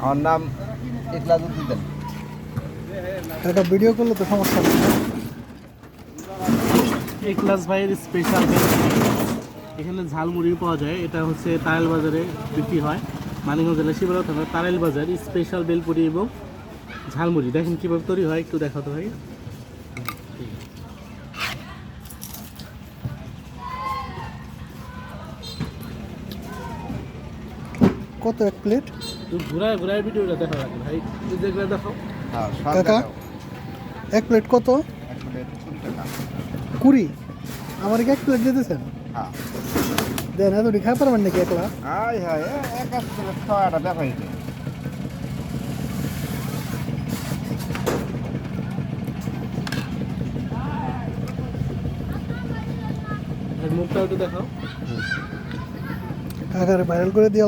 আমার নাম ইখলাসউদ্দিন। একটা ভিডিও করলে তো সমস্যা নেই। ইখলাস ভাইয়ের স্পেশাল এখানে ঝালমুড়ি পাওয়া যায়। এটা হচ্ছে তারাইল বাজারে বিক্রি হয়, মানিকগঞ্জ জেলা শিবরা থানা তারাইল বাজার। স্পেশাল বেলপুরি এবং ঝালমুড়ি দেখেন কীভাবে তৈরি হয়, একটু দেখাতে ভাই। কত এক প্লেট? তুই ঘুরায় ঘুরায় ভিডিওটা দেখা লাগে ভাই, তুই যেগুলো দেখো। হ্যাঁ, কাকা এক প্লেট কত? 20 টাকা। 20? আমার কি এক প্লেট দিতেছেন? হ্যাঁ, দেন এতটি খাই পারবেন নাকি একলা? হাই হাই এক এক করে ছয়টা দেখাইছে। মুখটা একটু দেখাও। কাকারে ভাইরাল করে দিয়ে